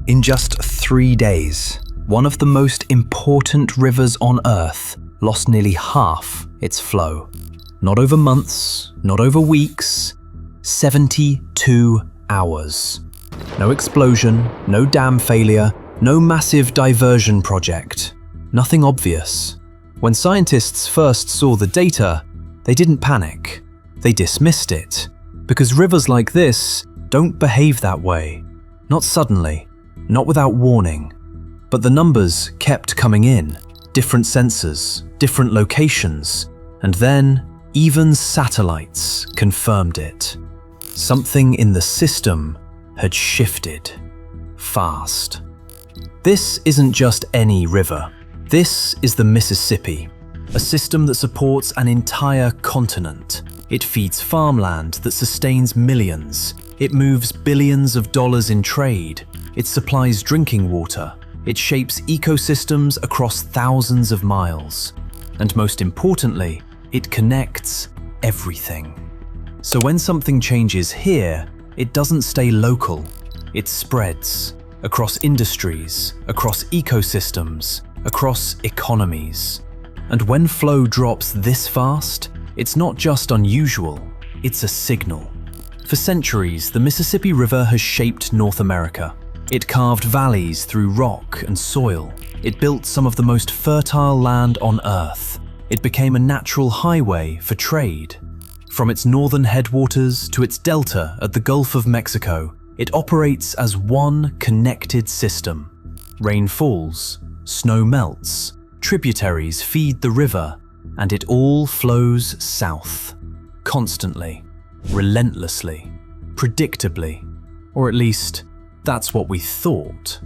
In just 3 days, one of the most important rivers on Earth lost nearly half its flow. Not over months, not over weeks, 72 hours. No explosion, no dam failure, no massive diversion project. Nothing obvious. When scientists first saw the data, they didn't panic. They dismissed it. Because rivers like this don't behave that way. Not suddenly, not without warning. But the numbers kept coming in. Different sensors, different locations, and then even satellites confirmed it. Something in the system had shifted. Fast. This isn't just any river. This is the Mississippi, a system that supports an entire continent. It feeds farmland that sustains millions. It moves billions of dollars in trade. It supplies drinking water. It shapes ecosystems across thousands of miles. And most importantly, it connects everything. So when something changes here, it doesn't stay local. It spreads across industries, across ecosystems, across economies. And when flow drops this fast, it's not just unusual, it's a signal. For centuries, the Mississippi River has shaped North America. It carved valleys through rock and soil. It built some of the most fertile land on Earth. It became a natural highway for trade. From its northern headwaters to its delta at the Gulf of Mexico, it operates as one connected system. Rain falls, snow melts, tributaries feed the river, and it all flows south. Constantly, relentlessly, predictably, or at least that's what we thought.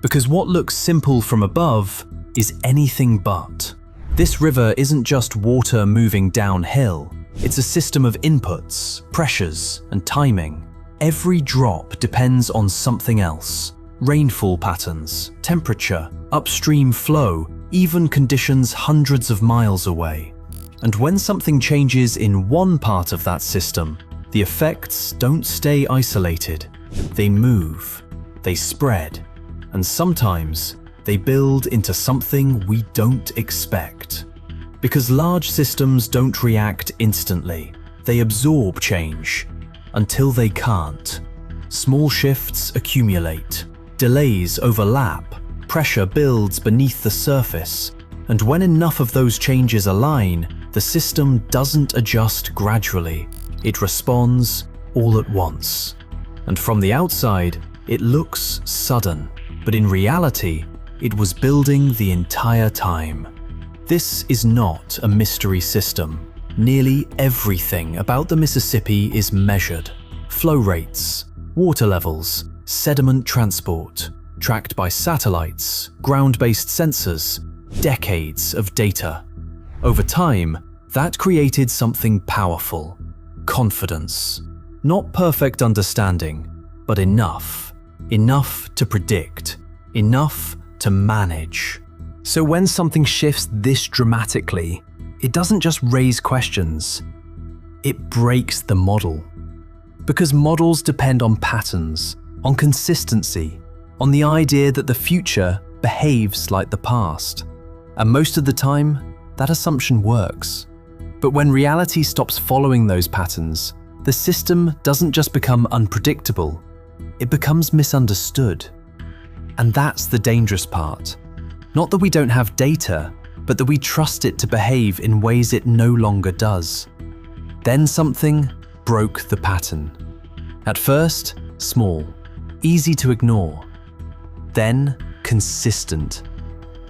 Because what looks simple from above is anything but. This river isn't just water moving downhill. It's a system of inputs, pressures, and timing. Every drop depends on something else. Rainfall patterns, temperature, upstream flow, even conditions hundreds of miles away. And when something changes in one part of that system, the effects don't stay isolated. They move, they spread, and sometimes they build into something we don't expect. Because large systems don't react instantly. They absorb change until they can't. Small shifts accumulate. Delays overlap. Pressure builds beneath the surface. And when enough of those changes align, the system doesn't adjust gradually. It responds all at once. And from the outside, it looks sudden. But in reality, it was building the entire time. This is not a mystery system. Nearly everything about the Mississippi is measured. Flow rates, water levels, sediment transport, tracked by satellites, ground-based sensors, decades of data. Over time, that created something powerful. Confidence. Not perfect understanding, but enough. Enough to predict. Enough to manage. So when something shifts this dramatically, it doesn't just raise questions, it breaks the model. Because models depend on patterns, on consistency, on the idea that the future behaves like the past. And most of the time, that assumption works. But when reality stops following those patterns, the system doesn't just become unpredictable, it becomes misunderstood. And that's the dangerous part. Not that we don't have data, but that we trust it to behave in ways it no longer does. Then something broke the pattern. At first, small, easy to ignore. Then consistent.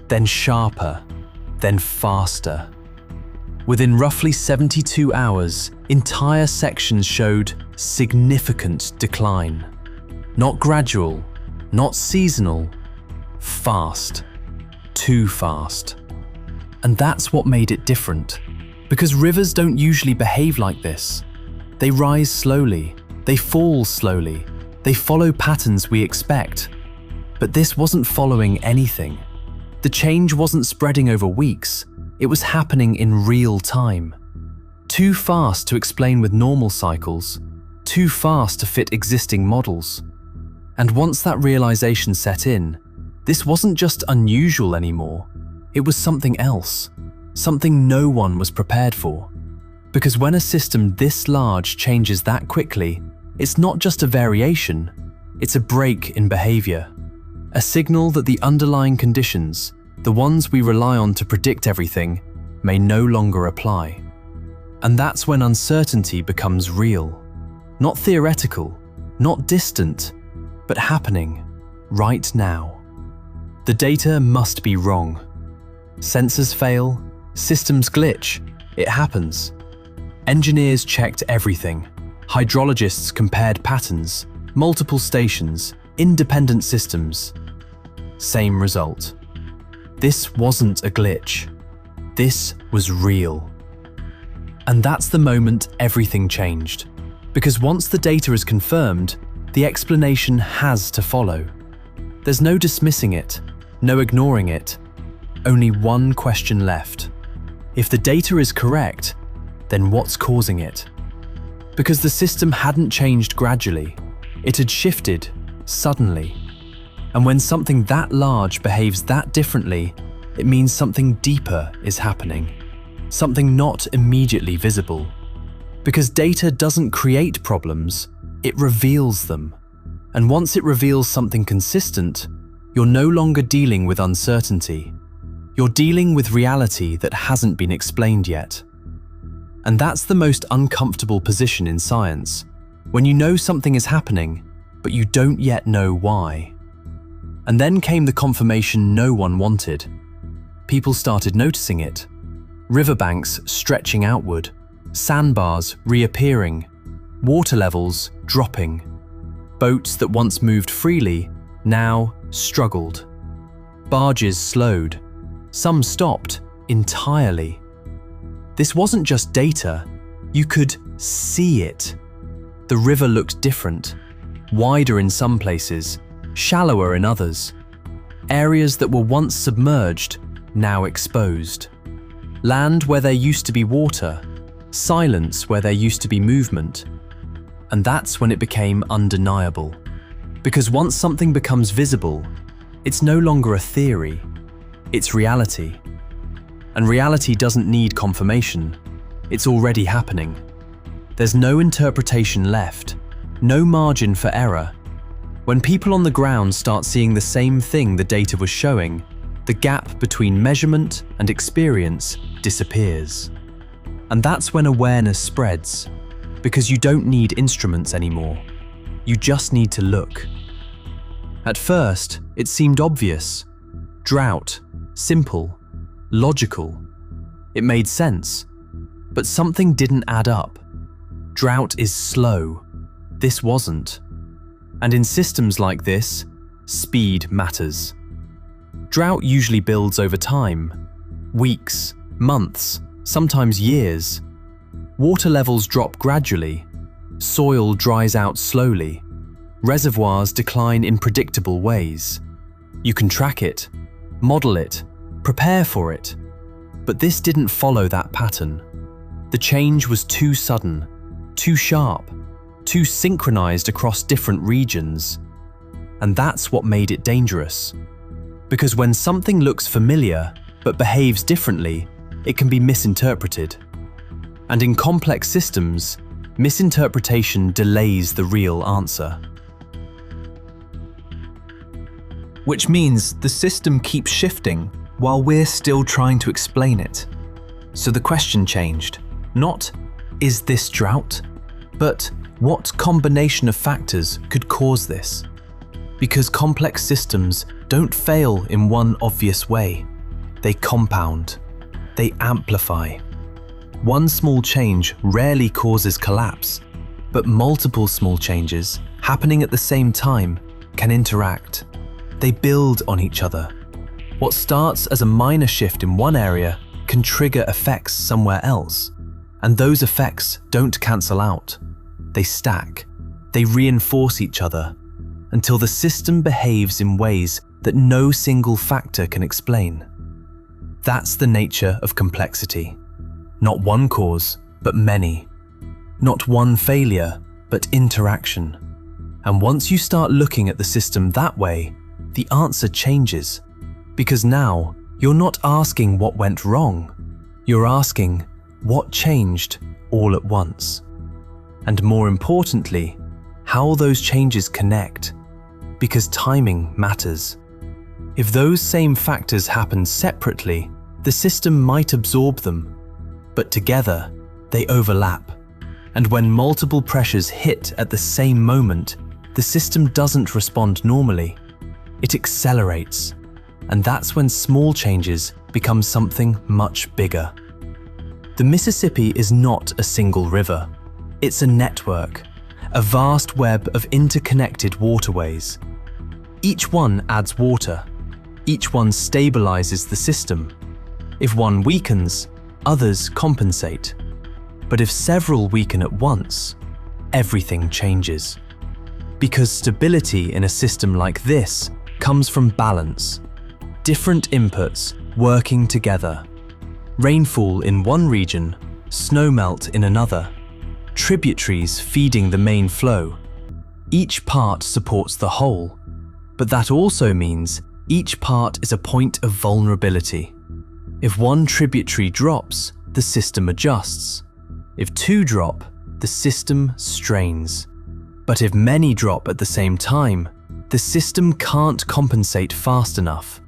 Then sharper. Then faster. Within roughly 72 hours, entire sections showed significant decline. Not gradual, not seasonal, fast. Too fast. And that's what made it different. Because rivers don't usually behave like this. They rise slowly, they fall slowly, they follow patterns we expect. But this wasn't following anything. The change wasn't spreading over weeks, it was happening in real time. Too fast to explain with normal cycles, too fast to fit existing models. And once that realization set in, this wasn't just unusual anymore. It was something else, something no one was prepared for. Because when a system this large changes that quickly, it's not just a variation, it's a break in behavior. A signal that the underlying conditions, the ones we rely on to predict everything, may no longer apply. And that's when uncertainty becomes real. Not theoretical, not distant, but happening right now. The data must be wrong. Sensors fail, systems glitch, it happens. Engineers checked everything. Hydrologists compared patterns, multiple stations, independent systems. Same result. This wasn't a glitch. This was real. And that's the moment everything changed. Because once the data is confirmed, the explanation has to follow. There's no dismissing it, no ignoring it. Only one question left. If the data is correct, then what's causing it? Because the system hadn't changed gradually, it had shifted suddenly. And when something that large behaves that differently, it means something deeper is happening, something not immediately visible. Because data doesn't create problems, it reveals them. And once it reveals something consistent, you're no longer dealing with uncertainty. You're dealing with reality that hasn't been explained yet. And that's the most uncomfortable position in science, when you know something is happening, but you don't yet know why. And then came the confirmation no one wanted. People started noticing it. Riverbanks stretching outward, sandbars reappearing, water levels dropping. Boats that once moved freely now struggled. Barges slowed. Some stopped entirely. This wasn't just data, you could see it. The river looked different, wider in some places, shallower in others. Areas that were once submerged, now exposed. Land where there used to be water, silence where there used to be movement. And that's when it became undeniable. Because once something becomes visible, it's no longer a theory, it's reality. And reality doesn't need confirmation, it's already happening. There's no interpretation left, no margin for error. When people on the ground start seeing the same thing the data was showing, the gap between measurement and experience disappears. And that's when awareness spreads, because you don't need instruments anymore. You just need to look. At first, it seemed obvious. Drought, simple, logical. It made sense. But something didn't add up. Drought is slow. This wasn't. And in systems like this, speed matters. Drought usually builds over time. Weeks, months, sometimes years. Water levels drop gradually. Soil dries out slowly. Reservoirs decline in predictable ways. You can track it, model it, prepare for it. But this didn't follow that pattern. The change was too sudden, too sharp, too synchronized across different regions. And that's what made it dangerous. Because when something looks familiar but behaves differently, it can be misinterpreted. And in complex systems, misinterpretation delays the real answer. Which means the system keeps shifting while we're still trying to explain it. So the question changed. Not, is this drought? But what combination of factors could cause this? Because complex systems don't fail in one obvious way. They compound. They amplify. One small change rarely causes collapse, but multiple small changes happening at the same time can interact. They build on each other. What starts as a minor shift in one area can trigger effects somewhere else, and those effects don't cancel out. They stack. They reinforce each other until the system behaves in ways that no single factor can explain. That's the nature of complexity. Not one cause, but many. Not one failure, but interaction. And once you start looking at the system that way, the answer changes. Because now, you're not asking what went wrong. You're asking what changed all at once. And more importantly, how those changes connect. Because timing matters. If those same factors happen separately, the system might absorb them. But together, they overlap. And when multiple pressures hit at the same moment, the system doesn't respond normally. It accelerates. And that's when small changes become something much bigger. The Mississippi is not a single river. It's a network, a vast web of interconnected waterways. Each one adds water. Each one stabilizes the system. If one weakens, others compensate. But if several weaken at once, everything changes. Because stability in a system like this comes from balance. Different inputs working together. Rainfall in one region, snowmelt in another. Tributaries feeding the main flow. Each part supports the whole, but that also means each part is a point of vulnerability. If one tributary drops, the system adjusts. If two drop, the system strains. But if many drop at the same time, the system can't compensate fast enough.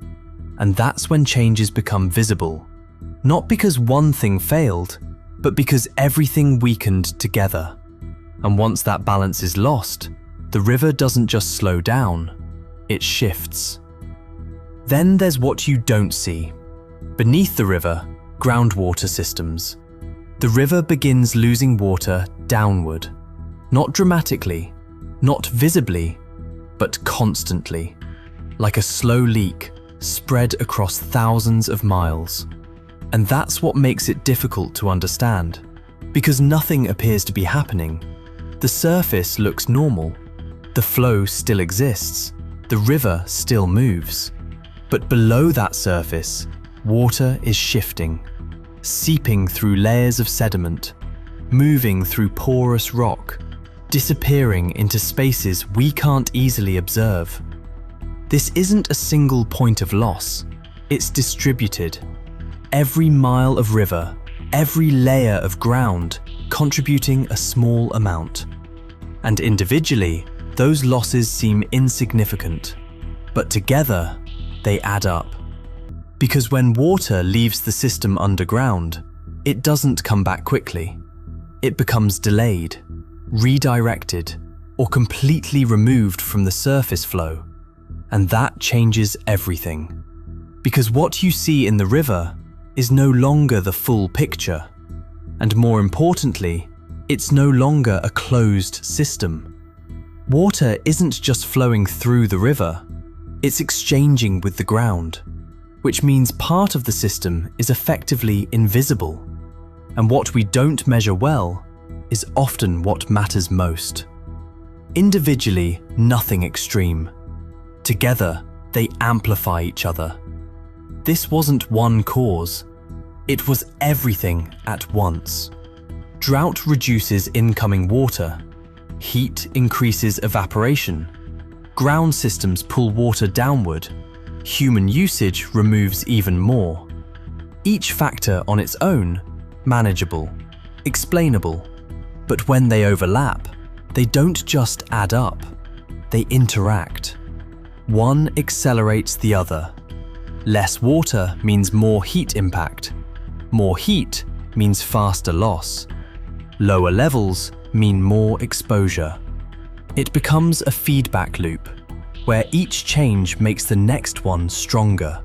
And that's when changes become visible. Not because one thing failed, but because everything weakened together. And once that balance is lost, the river doesn't just slow down, it shifts. Then there's what you don't see. Beneath the river, groundwater systems. The river begins losing water downward. Not dramatically, not visibly, but constantly. Like a slow leak spread across thousands of miles. And that's what makes it difficult to understand. Because nothing appears to be happening. The surface looks normal. The flow still exists. The river still moves. But below that surface, water is shifting, seeping through layers of sediment, moving through porous rock, disappearing into spaces we can't easily observe. This isn't a single point of loss, it's distributed. Every mile of river, every layer of ground contributing a small amount. And individually, those losses seem insignificant, but together, they add up. Because when water leaves the system underground, it doesn't come back quickly. It becomes delayed, redirected, or completely removed from the surface flow. And that changes everything. Because what you see in the river is no longer the full picture. And more importantly, it's no longer a closed system. Water isn't just flowing through the river, it's exchanging with the ground, which means part of the system is effectively invisible. And what we don't measure well is often what matters most. Individually, nothing extreme. Together, they amplify each other. This wasn't one cause, it was everything at once. Drought reduces incoming water, heat increases evaporation, ground systems pull water downward, human usage removes even more. Each factor on its own, manageable, explainable, but when they overlap, they don't just add up, they interact. One accelerates the other. Less water means more heat impact. More heat means faster loss. Lower levels mean more exposure. It becomes a feedback loop, where each change makes the next one stronger.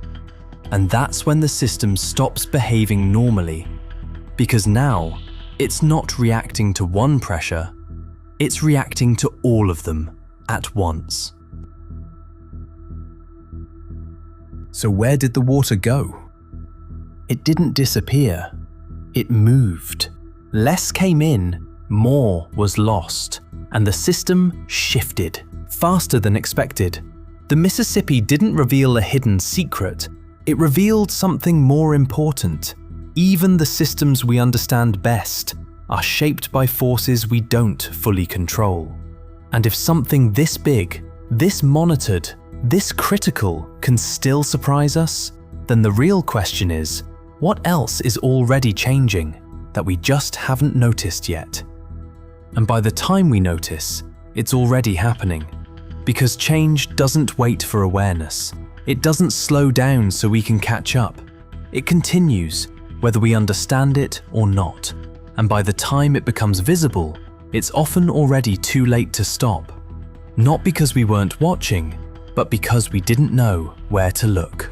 And that's when the system stops behaving normally. Because now, it's not reacting to one pressure, it's reacting to all of them at once. So where did the water go? It didn't disappear. It moved. Less came in, more was lost, and the system shifted faster than expected. The Mississippi didn't reveal a hidden secret. It revealed something more important. Even the systems we understand best are shaped by forces we don't fully control. And if something this big, this monitored, this critical can still surprise us, then the real question is, what else is already changing that we just haven't noticed yet? And by the time we notice, it's already happening. Because change doesn't wait for awareness. It doesn't slow down so we can catch up. It continues, whether we understand it or not. And by the time it becomes visible, it's often already too late to stop. Not because we weren't watching, but because we didn't know where to look.